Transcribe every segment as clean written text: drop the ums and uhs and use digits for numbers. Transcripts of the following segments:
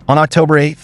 On October 8,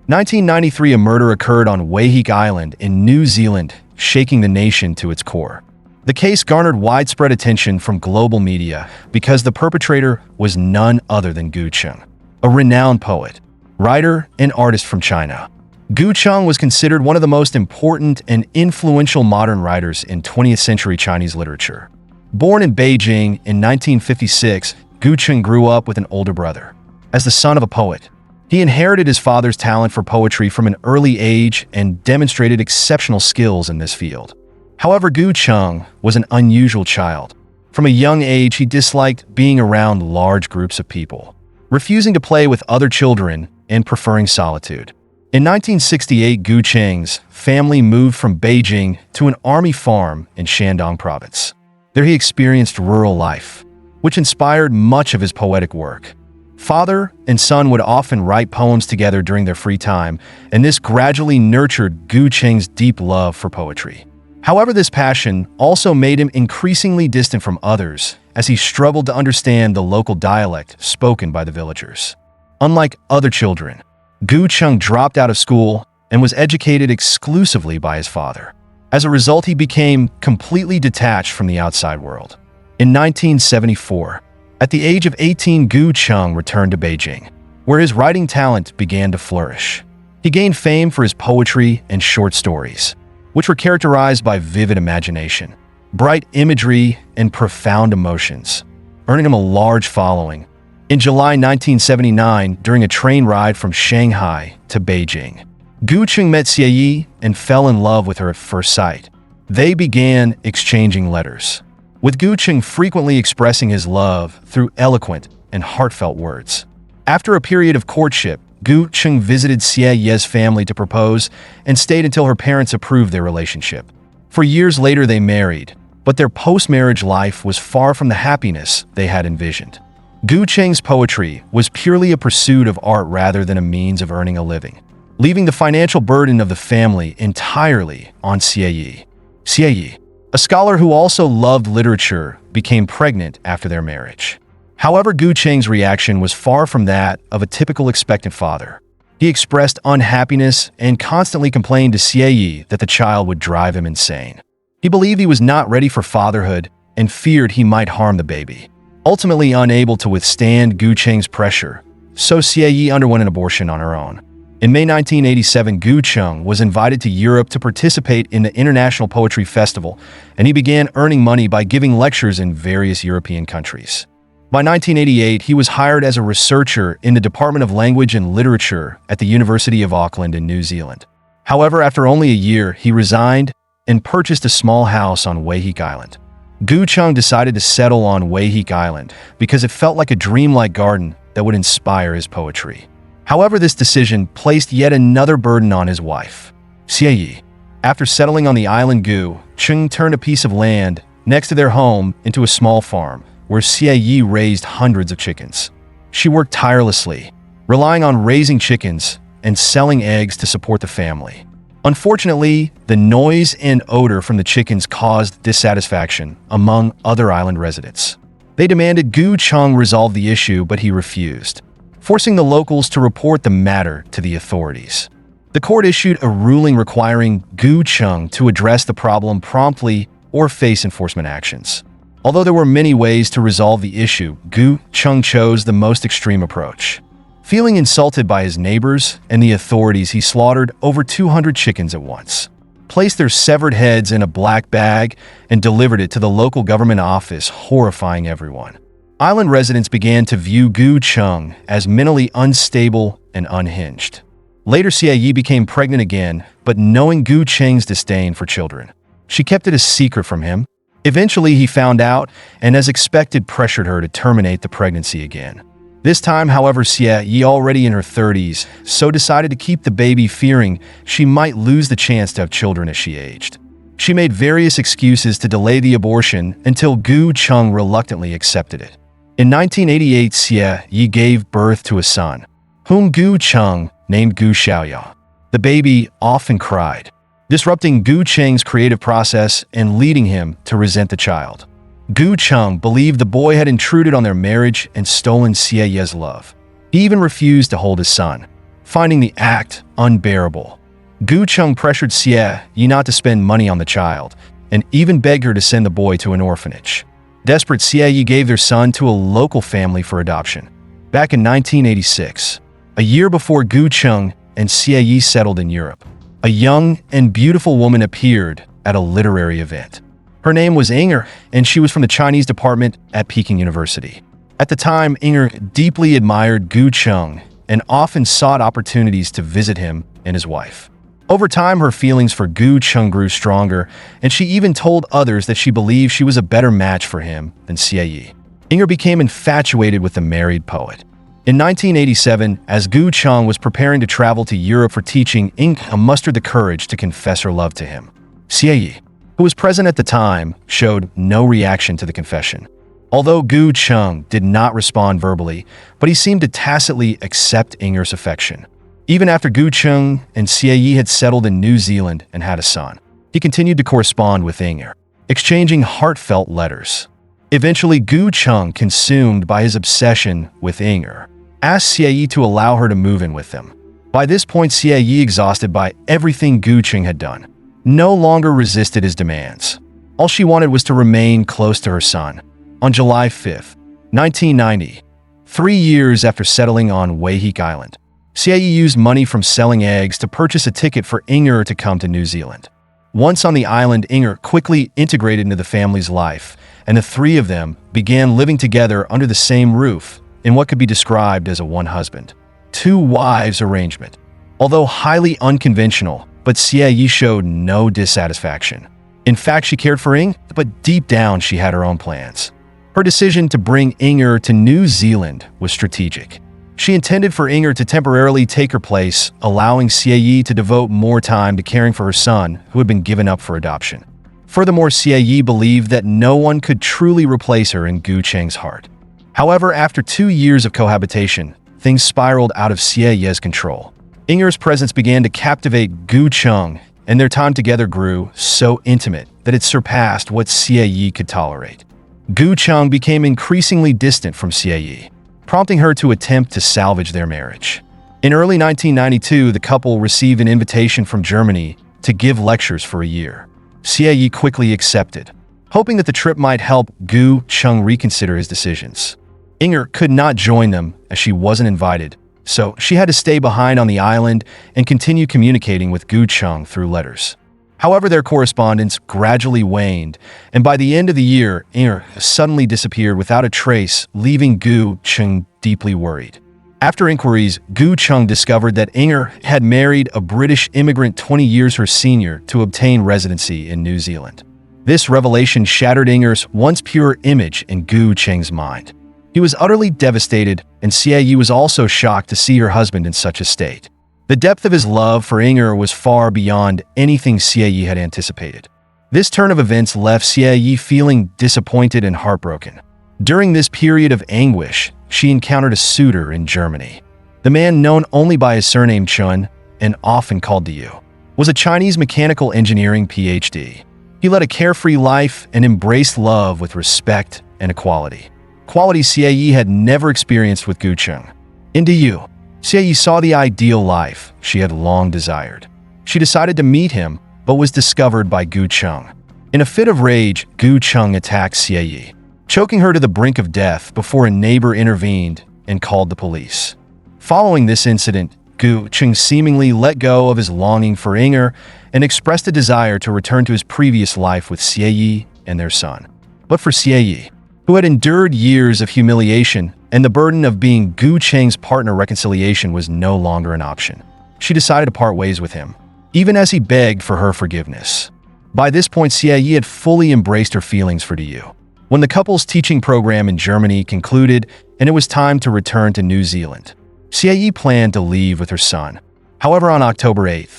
1993, a murder occurred on Waiheke Island in New Zealand, shaking the nation to its core. The case garnered widespread attention from global media because the perpetrator was none other than Gu Cheng, a renowned poet, writer, and artist from China. Gu Cheng was considered one of the most important and influential modern writers in 20th century Chinese literature. Born in Beijing in 1956, Gu Cheng grew up with an older brother. As the son of a poet, he inherited his father's talent for poetry from an early age and demonstrated exceptional skills in this field. However, Gu Cheng was an unusual child. From a young age, he disliked being around large groups of people, refusing to play with other children and preferring solitude. In 1968, Gu Cheng's family moved from Beijing to an army farm in Shandong province. There he experienced rural life, which inspired much of his poetic work. Father and son would often write poems together during their free time, and this gradually nurtured Gu Cheng's deep love for poetry. However, this passion also made him increasingly distant from others as he struggled to understand the local dialect spoken by the villagers. Unlike other children, Gu Cheng dropped out of school and was educated exclusively by his father. As a result, he became completely detached from the outside world. In 1974, at the age of 18, Gu Cheng returned to Beijing, where his writing talent began to flourish. He gained fame for his poetry and short stories, which were characterized by vivid imagination, bright imagery, and profound emotions, earning him a large following. In July 1979, during a train ride from Shanghai to Beijing, Gu Cheng met Xie Yi and fell in love with her at first sight. They began exchanging letters, with Gu Cheng frequently expressing his love through eloquent and heartfelt words. After a period of courtship, Gu Cheng visited Xie Yi's family to propose and stayed until her parents approved their relationship. For years later, they married, but their post-marriage life was far from the happiness they had envisioned. Gu Cheng's poetry was purely a pursuit of art rather than a means of earning a living, leaving the financial burden of the family entirely on Xie Yi. Xie Yi, a scholar who also loved literature, became pregnant after their marriage. However, Gu Cheng's reaction was far from that of a typical expectant father. He expressed unhappiness and constantly complained to Xie Yi that the child would drive him insane. He believed he was not ready for fatherhood and feared he might harm the baby. Ultimately unable to withstand Gu Cheng's pressure, so Xie Yi underwent an abortion on her own. In May 1987, Gu Cheng was invited to Europe to participate in the International Poetry Festival, and he began earning money by giving lectures in various European countries. By 1988, he was hired as a researcher in the Department of Language and Literature at the University of Auckland in New Zealand. However, after only a year, he resigned and purchased a small house on Waiheke Island. Gu Cheng decided to settle on Waiheke Island because it felt like a dreamlike garden that would inspire his poetry. However, this decision placed yet another burden on his wife, Xie Yi. After settling on the island, Gu Cheng turned a piece of land next to their home into a small farm, where Xie Yi raised hundreds of chickens. She worked tirelessly, relying on raising chickens and selling eggs to support the family. Unfortunately, the noise and odor from the chickens caused dissatisfaction among other island residents. They demanded Gu Cheng resolve the issue, but he refused, forcing the locals to report the matter to the authorities. The court issued a ruling requiring Gu Cheng to address the problem promptly or face enforcement actions. Although there were many ways to resolve the issue, Gu Cheng chose the most extreme approach. Feeling insulted by his neighbors and the authorities, he slaughtered over 200 chickens at once, placed their severed heads in a black bag, and delivered it to the local government office, horrifying everyone. Island residents began to view Gu Cheng as mentally unstable and unhinged. Later, Xie Yi became pregnant again, but knowing Gu Cheng's disdain for children, she kept it a secret from him. Eventually, he found out and, as expected, pressured her to terminate the pregnancy again. This time, however, Xie Yi, already in her 30s, so decided to keep the baby, fearing she might lose the chance to have children as she aged. She made various excuses to delay the abortion until Gu Cheng reluctantly accepted it. In 1988, Xie Yi gave birth to a son, whom Gu Cheng named Gu Xiaoya. The baby often cried, disrupting Gu Cheng's creative process and leading him to resent the child. Gu Cheng believed the boy had intruded on their marriage and stolen Xie Yi's love. He even refused to hold his son, finding the act unbearable. Gu Cheng pressured Cime not to spend money on the child, and even begged her to send the boy to an orphanage. Desperate, Cime gave their son to a local family for adoption. Back in 1986, a year before Gu Cheng and Cime settled in Europe, a young and beautiful woman appeared at a literary event. Her name was Ying'er, and she was from the Chinese department at Peking University. At the time, Ying'er deeply admired Gu Cheng and often sought opportunities to visit him and his wife. Over time, her feelings for Gu Cheng grew stronger, and she even told others that she believed she was a better match for him than Cime. Ying'er became infatuated with the married poet. In 1987, as Gu Cheng was preparing to travel to Europe for teaching, Ying'er mustered the courage to confess her love to him. Cime, who was present at the time, showed no reaction to the confession. Although Gu Cheng did not respond verbally, but he seemed to tacitly accept Ying'er's affection. Even after Gu Cheng and Cime had settled in New Zealand and had a son, he continued to correspond with Ying'er, exchanging heartfelt letters. Eventually, Gu Cheng, consumed by his obsession with Ying'er, asked Cime to allow her to move in with them. By this point, Cime, exhausted by everything Gu Cheng had done, no longer resisted his demands. All she wanted was to remain close to her son. On July 5, 1990, 3 years after settling on Waiheek Island, Cime used money from selling eggs to purchase a ticket for Ying'er to come to New Zealand. Once on the island, Ying'er quickly integrated into the family's life, and the three of them began living together under the same roof in what could be described as a one-husband, two-wives arrangement. Although highly unconventional, but Cime showed no dissatisfaction. In fact, she cared for Ying'er, but deep down she had her own plans. Her decision to bring Ying'er to New Zealand was strategic. She intended for Ying'er to temporarily take her place, allowing Cime to devote more time to caring for her son, who had been given up for adoption. Furthermore, Cime believed that no one could truly replace her in Gu Cheng's heart. However, after 2 years of cohabitation, things spiraled out of Cime's control. Ying'er's presence began to captivate Gu Cheng, and their time together grew so intimate that it surpassed what Cime could tolerate. Gu Cheng became increasingly distant from Cime, prompting her to attempt to salvage their marriage. In early 1992, the couple received an invitation from Germany to give lectures for a year. Cime quickly accepted, hoping that the trip might help Gu Cheng reconsider his decisions. Ying'er could not join them as she wasn't invited, so she had to stay behind on the island and continue communicating with Gu Cheng through letters. However, their correspondence gradually waned, and by the end of the year, Ying'er suddenly disappeared without a trace, leaving Gu Cheng deeply worried. After inquiries, Gu Cheng discovered that Ying'er had married a British immigrant 20 years her senior to obtain residency in New Zealand. This revelation shattered Ying'er's once pure image in Gu Cheng's mind. He was utterly devastated, and Cime was also shocked to see her husband in such a state. The depth of his love for Ying'er was far beyond anything Cime had anticipated. This turn of events left Cime feeling disappointed and heartbroken. During this period of anguish, she encountered a suitor in Germany. The man, known only by his surname Chun and often called Yu, was a Chinese mechanical engineering PhD. He led a carefree life and embraced love with respect and equality, qualities Cime had never experienced with Gu Cheng. In Yu, Cime saw the ideal life she had long desired. She decided to meet him, but was discovered by Gu Cheng. In a fit of rage, Gu Cheng attacked Cime, choking her to the brink of death before a neighbor intervened and called the police. Following this incident, Gu Cheng seemingly let go of his longing for Ying'er and expressed a desire to return to his previous life with Cime and their son. But for Cime, who had endured years of humiliation and the burden of being Gu Cheng's partner, reconciliation was no longer an option. She decided to part ways with him, even as he begged for her forgiveness. By this point, Cime had fully embraced her feelings for Yu. When the couple's teaching program in Germany concluded and it was time to return to New Zealand, Cime planned to leave with her son. However, on October 8,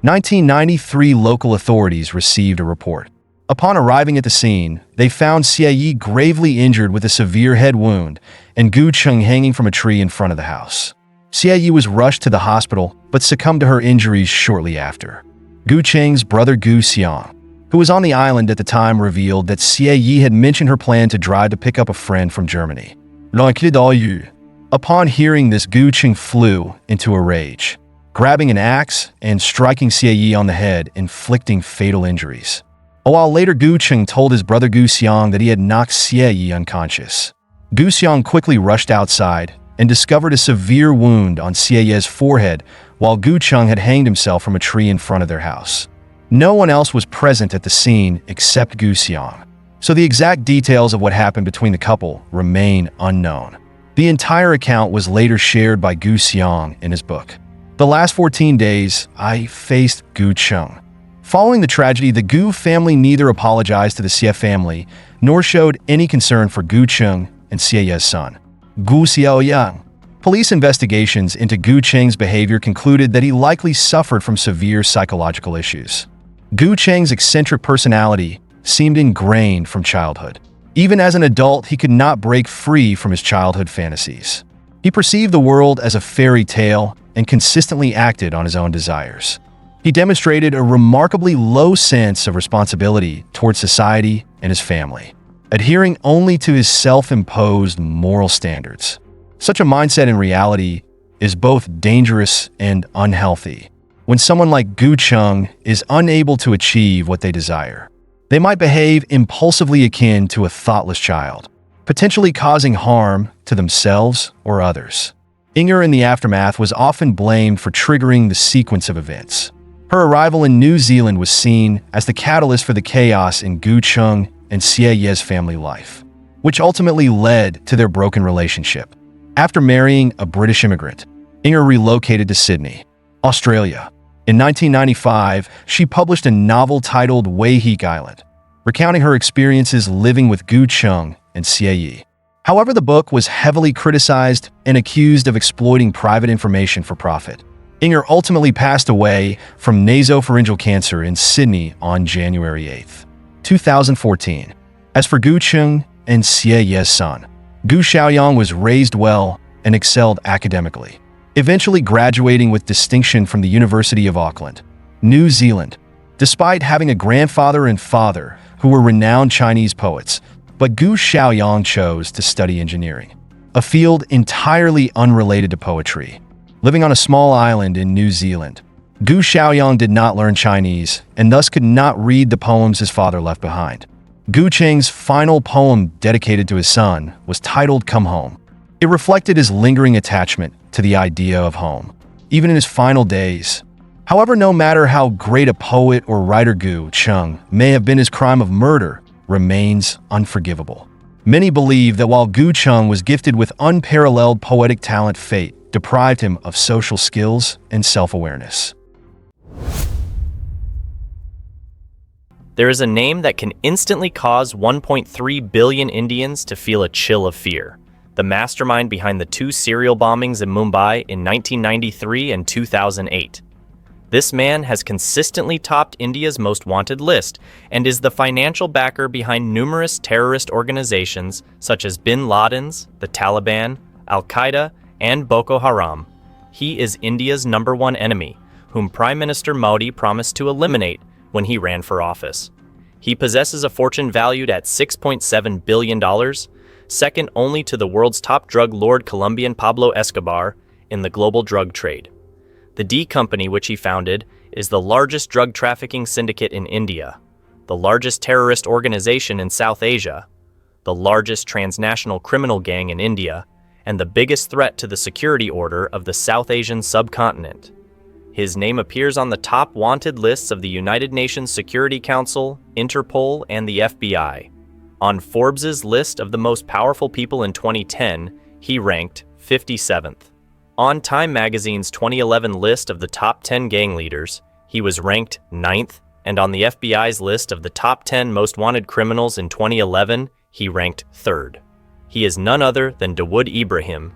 1993, local authorities received a report. Upon arriving at the scene, they found Cime gravely injured with a severe head wound and Gu Cheng hanging from a tree in front of the house. Cime was rushed to the hospital but succumbed to her injuries shortly after. Gu Cheng's brother Gu Cheng, who was on the island at the time, revealed that Cime had mentioned her plan to drive to pick up a friend from Germany. Upon hearing this, Gu Cheng flew into a rage. grabbing an axe and striking Xie on the head, inflicting fatal injuries. A while later, Gu Cheng told his brother Gu Xiang that he had knocked Xie unconscious. Gu Xiang quickly rushed outside and discovered a severe wound on Xie's forehead while Gu Cheng had hanged himself from a tree in front of their house. No one else was present at the scene except Gu Xiang, so the exact details of what happened between the couple remain unknown. The entire account was later shared by Gu Xiang in his book. The last 14 days, I faced Gu Cheng. Following the tragedy, the Gu family neither apologized to the Xie family nor showed any concern for Gu Cheng and Xie's son, Gu Xiaoyang. Police investigations into Gu Cheng's behavior concluded that he likely suffered from severe psychological issues. Gu Cheng's eccentric personality seemed ingrained from childhood. Even as an adult, he could not break free from his childhood fantasies. He perceived the world as a fairy tale and consistently acted on his own desires. He demonstrated a remarkably low sense of responsibility towards society and his family, adhering only to his self-imposed moral standards. Such a mindset in reality is both dangerous and unhealthy. When someone like Gu Cheng is unable to achieve what they desire, they might behave impulsively akin to a thoughtless child, potentially causing harm to themselves or others. Ying'er in the aftermath was often blamed for triggering the sequence of events. Her arrival in New Zealand was seen as the catalyst for the chaos in Gu Cheng and Xie's family life, which ultimately led to their broken relationship. After marrying a British immigrant, Ying'er relocated to Sydney, Australia. In 1995, she published a novel titled Weihik Island, recounting her experiences living with Gu Cheng and Xie. However, the book was heavily criticized and accused of exploiting private information for profit. Ying'er ultimately passed away from nasopharyngeal cancer in Sydney on January 8, 2014. As for Gu Cheng and Xie's son, Gu Xiaoyang was raised well and excelled academically, eventually graduating with distinction from the University of Auckland, New Zealand, despite having a grandfather and father who were renowned Chinese poets. But Gu Xiaoyang chose to study engineering, a field entirely unrelated to poetry. Living on a small island in New Zealand, Gu Xiaoyang did not learn Chinese and thus could not read the poems his father left behind. Gu Cheng's final poem dedicated to his son was titled Come Home. It reflected his lingering attachment to the idea of home, even in his final days. However, no matter how great a poet or writer Gu Cheng may have been, his crime of murder remains unforgivable. Many believe that while Gu Cheng was gifted with unparalleled poetic talent, fate deprived him of social skills and self-awareness. There is a name that can instantly cause 1.3 billion Indians to feel a chill of fear. The mastermind behind the two serial bombings in Mumbai in 1993 and 2008. This man has consistently topped India's most wanted list and is the financial backer behind numerous terrorist organizations such as Bin Laden's, the Taliban, Al-Qaeda, and Boko Haram. He is India's #1 enemy, whom Prime Minister Modi promised to eliminate when he ran for office. He possesses a fortune valued at $6.7 billion, second only to the world's top drug lord Colombian Pablo Escobar in the global drug trade. The D Company, which he founded, is the largest drug trafficking syndicate in India, the largest terrorist organization in South Asia, the largest transnational criminal gang in India, and the biggest threat to the security order of the South Asian subcontinent. His name appears on the top wanted lists of the United Nations Security Council, Interpol, and the FBI. On Forbes' list of the most powerful people in 2010, he ranked 57th. On Time magazine's 2011 list of the top 10 gang leaders, he was ranked 9th, and on the FBI's list of the top 10 most wanted criminals in 2011, he ranked 3rd. He is none other than Dawood Ibrahim,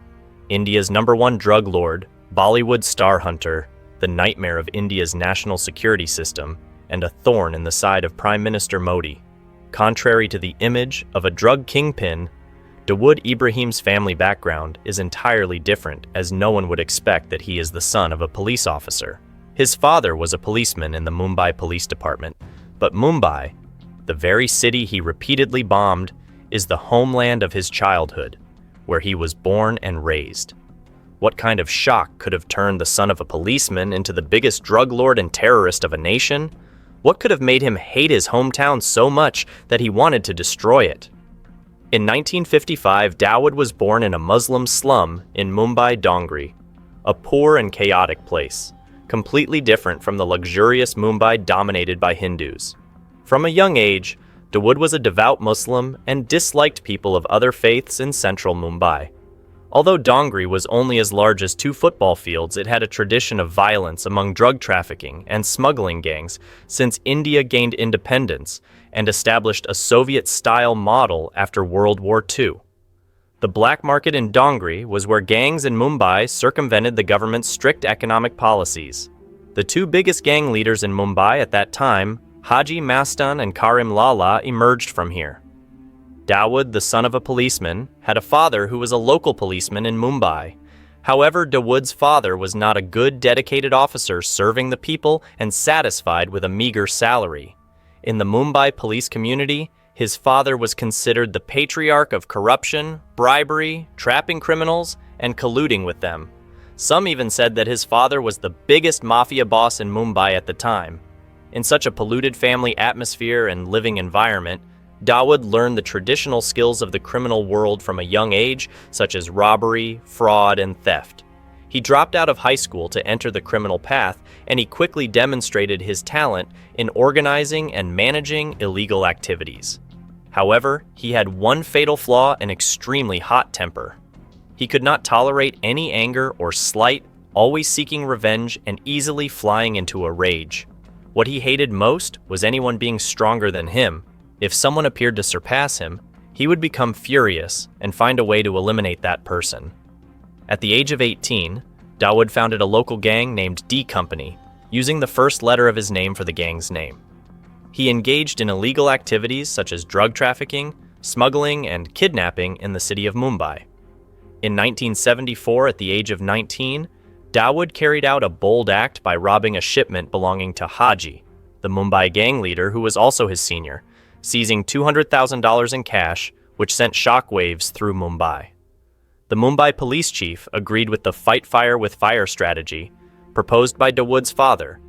India's #1 drug lord, Bollywood star hunter, the nightmare of India's national security system, and a thorn in the side of Prime Minister Modi. Contrary to the image of a drug kingpin, Dawood Ibrahim's family background is entirely different, as no one would expect that he is the son of a police officer. His father was a policeman in the Mumbai Police Department, but Mumbai, the very city he repeatedly bombed, is the homeland of his childhood, where he was born and raised. What kind of shock could have turned the son of a policeman into the biggest drug lord and terrorist of a nation? What could have made him hate his hometown so much that he wanted to destroy it? In 1955, Dawood was born in a Muslim slum in Mumbai, Dongri, a poor and chaotic place, completely different from the luxurious Mumbai dominated by Hindus. From a young age, Dawood was a devout Muslim and disliked people of other faiths in central Mumbai. Although Dongri was only as large as 2 football fields, it had a tradition of violence among drug trafficking and smuggling gangs since India gained independence and established a Soviet-style model after World War II. The black market in Dongri was where gangs in Mumbai circumvented the government's strict economic policies. The 2 biggest gang leaders in Mumbai at that time, Haji Mastan and Karim Lala, emerged from here. Dawood, the son of a policeman, had a father who was a local policeman in Mumbai. However, Dawood's father was not a good, dedicated officer serving the people and satisfied with a meager salary. In the Mumbai police community, his father was considered the patriarch of corruption, bribery, trapping criminals, and colluding with them. Some even said that his father was the biggest mafia boss in Mumbai at the time. In such a polluted family atmosphere and living environment, Dawood learned the traditional skills of the criminal world from a young age, such as robbery, fraud, and theft. He dropped out of high school to enter the criminal path, and he quickly demonstrated his talent in organizing and managing illegal activities. However, he had one fatal flaw: an extremely hot temper. He could not tolerate any anger or slight, always seeking revenge and easily flying into a rage. What he hated most was anyone being stronger than him. If someone appeared to surpass him, he would become furious and find a way to eliminate that person. At the age of 18, Dawood founded a local gang named D Company, using the first letter of his name for the gang's name. He engaged in illegal activities such as drug trafficking, smuggling, and kidnapping in the city of Mumbai. In 1974, at the age of 19, Dawood carried out a bold act by robbing a shipment belonging to Haji, the Mumbai gang leader who was also his senior, seizing $200,000 in cash, which sent shockwaves through Mumbai. The Mumbai police chief agreed with the fight fire with fire strategy proposed by Dawood's father,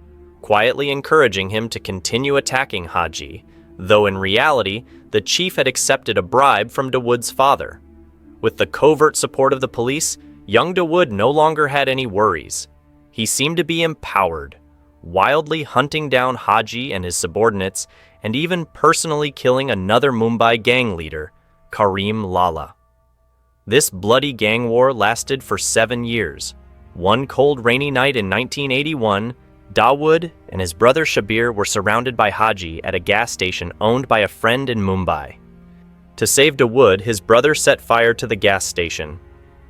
quietly encouraging him to continue attacking Haji, though in reality, the chief had accepted a bribe from Dawood's father. With the covert support of the police, young Dawood no longer had any worries. He seemed to be empowered, wildly hunting down Haji and his subordinates, and even personally killing another Mumbai gang leader, Karim Lala. This bloody gang war lasted for 7 years. One cold rainy night in 1981, Dawood and his brother Shabir were surrounded by Haji at a gas station owned by a friend in Mumbai. To save Dawood, his brother set fire to the gas station.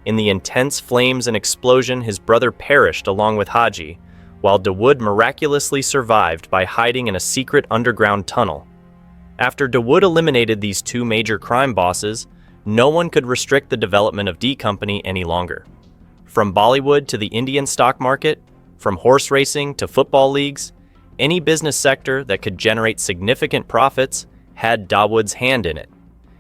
In the intense flames and explosion, his brother perished along with Haji, while Dawood miraculously survived by hiding in a secret underground tunnel. After Dawood eliminated these 2 major crime bosses, no one could restrict the development of D Company any longer. From Bollywood to the Indian stock market, from horse racing to football leagues, any business sector that could generate significant profits had Dawood's hand in it.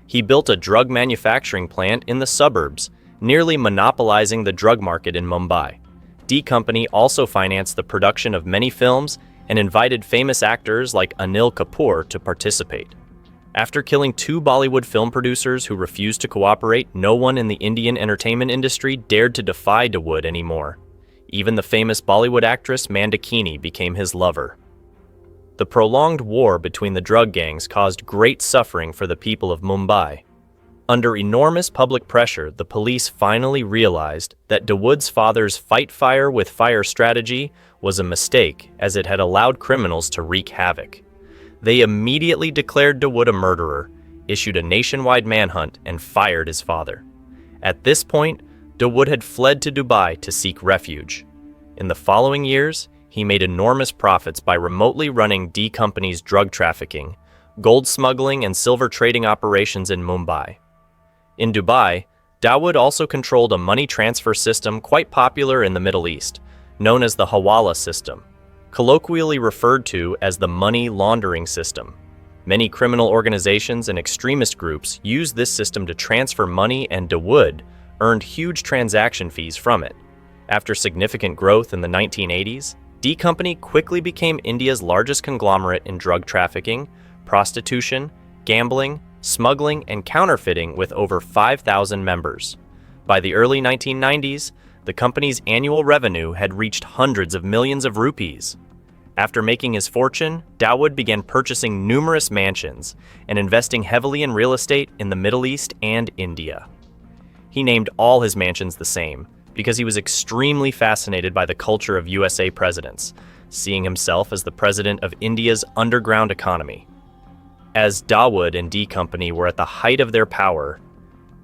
He built a drug manufacturing plant in the suburbs, nearly monopolizing the drug market in Mumbai. D Company also financed the production of many films and invited famous actors like Anil Kapoor to participate. After killing 2 Bollywood film producers who refused to cooperate, no one in the Indian entertainment industry dared to defy Dawood anymore. Even the famous Bollywood actress Mandakini became his lover. The prolonged war between the drug gangs caused great suffering for the people of Mumbai. Under enormous public pressure, the police finally realized that Dawood's father's fight fire with fire strategy was a mistake, as it had allowed criminals to wreak havoc. They immediately declared Dawood a murderer, issued a nationwide manhunt, and fired his father. At this point, Dawood had fled to Dubai to seek refuge. In the following years, he made enormous profits by remotely running D Company's drug trafficking, gold smuggling, and silver trading operations in Mumbai. In Dubai, Dawood also controlled a money transfer system quite popular in the Middle East, known as the Hawala system, colloquially referred to as the money laundering system. Many criminal organizations and extremist groups used this system to transfer money, and Dawood earned huge transaction fees from it. After significant growth in the 1980s, D Company quickly became India's largest conglomerate in drug trafficking, prostitution, gambling, smuggling, and counterfeiting with over 5,000 members. By the early 1990s, the company's annual revenue had reached hundreds of millions of rupees. After making his fortune, Dawood began purchasing numerous mansions and investing heavily in real estate in the Middle East and India. He named all his mansions the same because he was extremely fascinated by the culture of USA presidents, seeing himself as the president of India's underground economy. As Dawood and D Company were at the height of their power,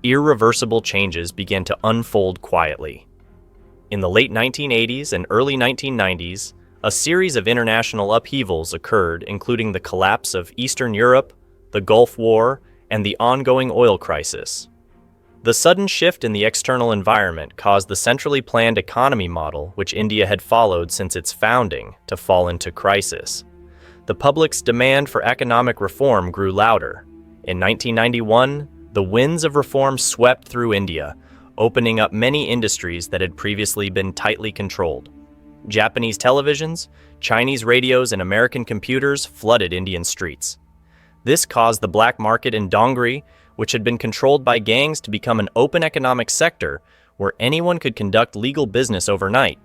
irreversible changes began to unfold quietly. In the late 1980s and early 1990s, a series of international upheavals occurred, including the collapse of Eastern Europe, the Gulf War, and the ongoing oil crisis. The sudden shift in the external environment caused the centrally planned economy model, which India had followed since its founding, to fall into crisis. The public's demand for economic reform grew louder. In 1991, the winds of reform swept through India, opening up many industries that had previously been tightly controlled. Japanese televisions, Chinese radios, and American computers flooded Indian streets. This caused the black market in Dongri, which had been controlled by gangs, to become an open economic sector where anyone could conduct legal business overnight.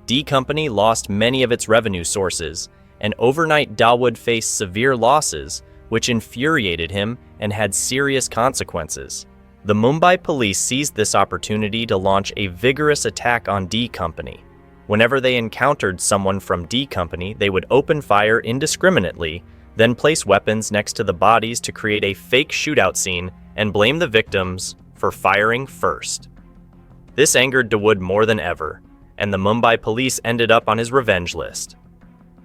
D Company lost many of its revenue sources, and overnight Dawood faced severe losses, which infuriated him and had serious consequences. The Mumbai police seized this opportunity to launch a vigorous attack on D Company. Whenever they encountered someone from D Company, they would open fire indiscriminately, then place weapons next to the bodies to create a fake shootout scene and blame the victims for firing first. This angered Dawood more than ever, and the Mumbai police ended up on his revenge list.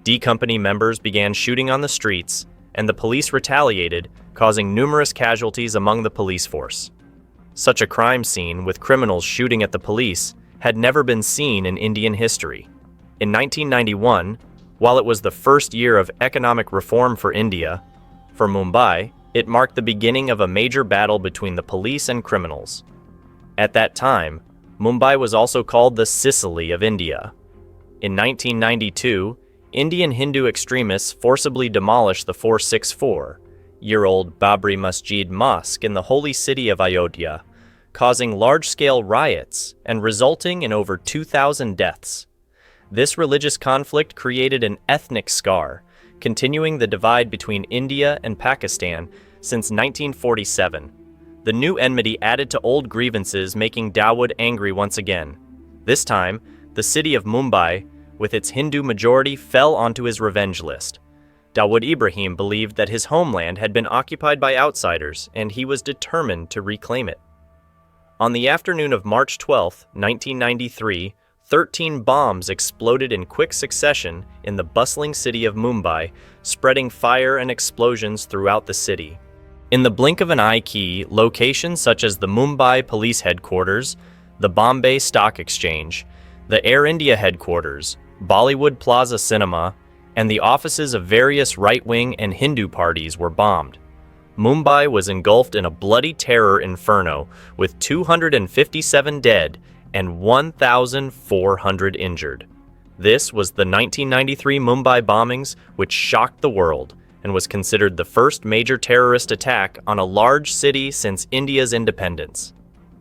D Company members began shooting on the streets, and the police retaliated, causing numerous casualties among the police force. Such a crime scene, with criminals shooting at the police, had never been seen in Indian history. In 1991, while it was the first year of economic reform for India, for Mumbai, it marked the beginning of a major battle between the police and criminals. At that time, Mumbai was also called the Sicily of India. In 1992, Indian Hindu extremists forcibly demolished the 464-year-old Babri Masjid Mosque in the holy city of Ayodhya, causing large-scale riots and resulting in over 2,000 deaths. This religious conflict created an ethnic scar, continuing the divide between India and Pakistan since 1947. The new enmity added to old grievances, making Dawood angry once again. This time, the city of Mumbai, with its Hindu majority, fell onto his revenge list. Dawood Ibrahim believed that his homeland had been occupied by outsiders, and he was determined to reclaim it. On the afternoon of March 12, 1993, 13 bombs exploded in quick succession in the bustling city of Mumbai, spreading fire and explosions throughout the city. In the blink of an eye, locations such as the Mumbai Police Headquarters, the Bombay Stock Exchange, the Air India Headquarters, Bollywood Plaza Cinema, and the offices of various right-wing and Hindu parties were bombed. Mumbai was engulfed in a bloody terror inferno, with 257 dead and 1,400 injured. This was the 1993 Mumbai bombings, which shocked the world and was considered the first major terrorist attack on a large city since India's independence.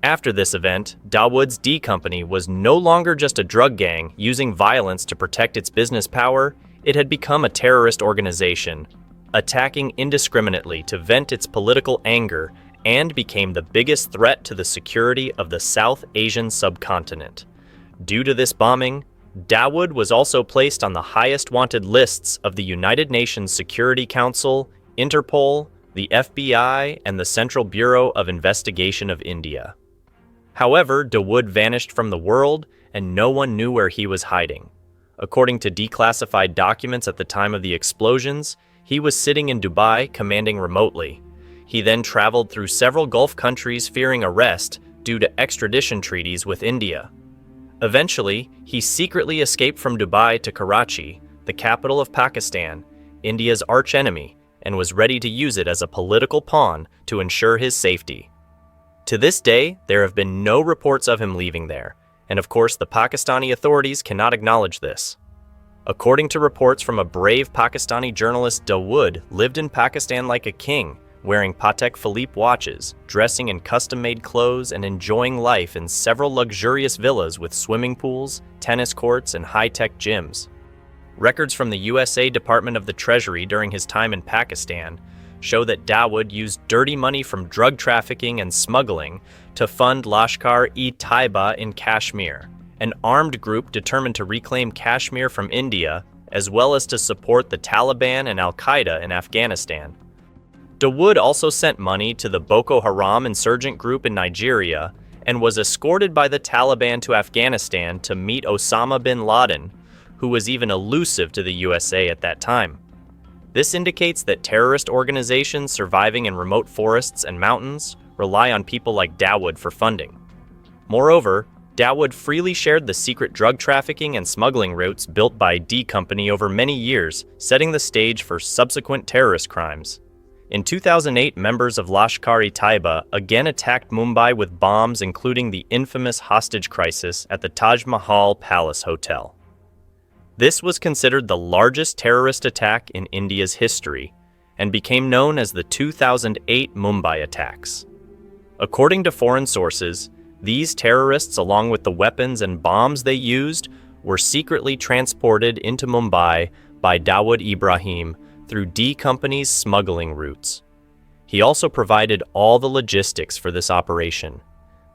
After this event, Dawood's D Company was no longer just a drug gang using violence to protect its business power. It had become a terrorist organization, attacking indiscriminately to vent its political anger, and became the biggest threat to the security of the South Asian subcontinent. Due to this bombing, Dawood was also placed on the highest wanted lists of the United Nations Security Council, Interpol, the FBI, and the Central Bureau of Investigation of India. However, Dawood vanished from the world, and no one knew where he was hiding. According to declassified documents at the time of the explosions, he was sitting in Dubai, commanding remotely. He then traveled through several Gulf countries, fearing arrest due to extradition treaties with India. Eventually, he secretly escaped from Dubai to Karachi, the capital of Pakistan, India's archenemy, and was ready to use it as a political pawn to ensure his safety. To this day, there have been no reports of him leaving there, And of course, the Pakistani authorities cannot acknowledge this. According to reports from a brave Pakistani journalist, Dawood lived in Pakistan like a king, wearing Patek Philippe watches, dressing in custom-made clothes, and enjoying life in several luxurious villas with swimming pools, tennis courts, and high-tech gyms. Records from the USA Department of the Treasury during his time in Pakistan show that Dawood used dirty money from drug trafficking and smuggling to fund Lashkar-e-Taiba in Kashmir, an armed group determined to reclaim Kashmir from India, as well as to support the Taliban and Al-Qaeda in Afghanistan. Dawood also sent money to the Boko Haram insurgent group in Nigeria and was escorted by the Taliban to Afghanistan to meet Osama bin Laden, who was even elusive to the USA at that time. This indicates that terrorist organizations surviving in remote forests and mountains rely on people like Dawood for funding. Moreover, Dawood freely shared the secret drug trafficking and smuggling routes built by D Company over many years, setting the stage for subsequent terrorist crimes. In 2008, members of Lashkar-e-Taiba again attacked Mumbai with bombs, including the infamous hostage crisis at the Taj Mahal Palace Hotel. This was considered the largest terrorist attack in India's history and became known as the 2008 Mumbai attacks. According to foreign sources, these terrorists, along with the weapons and bombs they used, were secretly transported into Mumbai by Dawood Ibrahim through D Company's smuggling routes. He also provided all the logistics for this operation.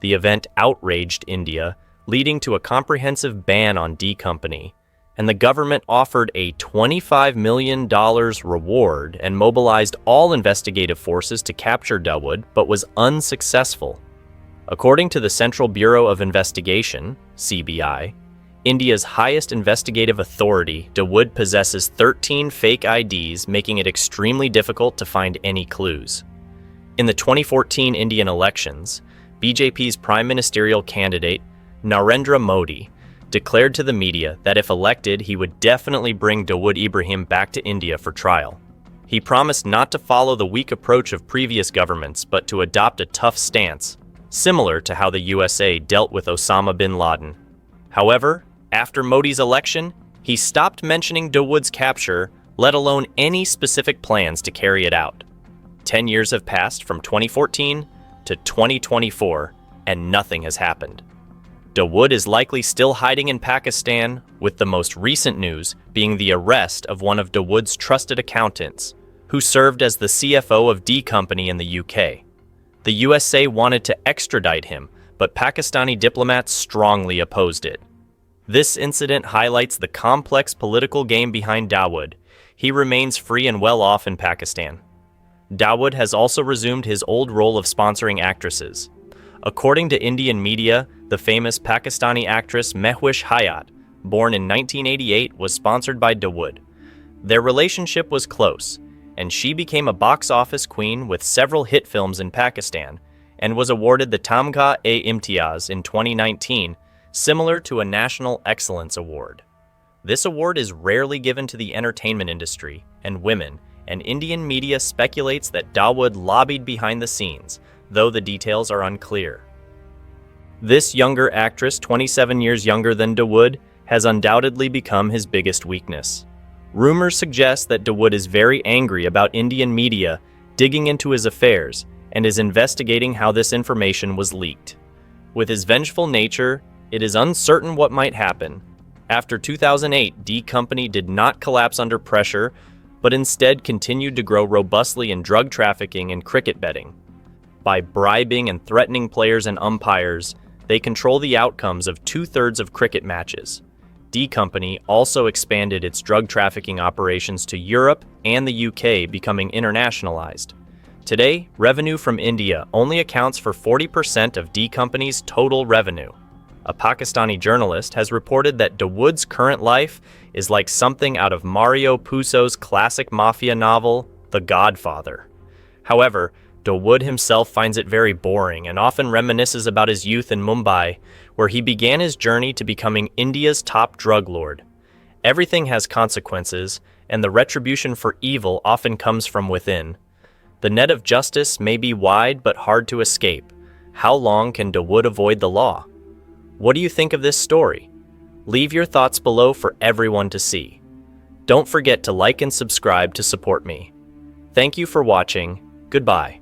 The event outraged India, leading to a comprehensive ban on D Company, and the government offered a $25 million reward and mobilized all investigative forces to capture Dawood, but was unsuccessful. According to the Central Bureau of Investigation, CBI, India's highest investigative authority, Dawood possesses 13 fake IDs, making it extremely difficult to find any clues. In the 2014 Indian elections, BJP's prime ministerial candidate, Narendra Modi, declared to the media that if elected, he would definitely bring Dawood Ibrahim back to India for trial. He promised not to follow the weak approach of previous governments, but to adopt a tough stance, similar to how the USA dealt with Osama bin Laden. However, after Modi's election, he stopped mentioning Dawood's capture, let alone any specific plans to carry it out. 10 years have passed from 2014 to 2024, and nothing has happened. Dawood is likely still hiding in Pakistan, with the most recent news being the arrest of one of Dawood's trusted accountants, who served as the CFO of D Company in the UK. The USA wanted to extradite him, but Pakistani diplomats strongly opposed it. This incident highlights the complex political game behind Dawood. He remains free and well off in Pakistan. Dawood has also resumed his old role of sponsoring actresses. According to Indian media, the famous Pakistani actress Mehwish Hayat, born in 1988, was sponsored by Dawood. Their relationship was close, and she became a box office queen with several hit films in Pakistan and was awarded the Tamga-e-Imtiaz in 2019, similar to a National Excellence Award. This award is rarely given to the entertainment industry and women, and Indian media speculates that Dawood lobbied behind the scenes, though the details are unclear. This younger actress, 27 years younger than Dawood, has undoubtedly become his biggest weakness. Rumors suggest that Dawood is very angry about Indian media digging into his affairs and is investigating how this information was leaked. With his vengeful nature, it is uncertain what might happen. After 2008, D Company did not collapse under pressure, but instead continued to grow robustly in drug trafficking and cricket betting. By bribing and threatening players and umpires, they control the outcomes of 2/3 of cricket matches. D Company also expanded its drug trafficking operations to Europe and the UK, becoming internationalized. Today, revenue from India only accounts for 40% of D Company's total revenue. A Pakistani journalist has reported that Dawood's current life is like something out of Mario Puzo's classic mafia novel, The Godfather. However, Dawood himself finds it very boring and often reminisces about his youth in Mumbai, where he began his journey to becoming India's top drug lord. Everything has consequences, and the retribution for evil often comes from within. The net of justice may be wide but hard to escape. How long can Dawood avoid the law? What do you think of this story? Leave your thoughts below for everyone to see. Don't forget to like and subscribe to support me. Thank you for watching. Goodbye.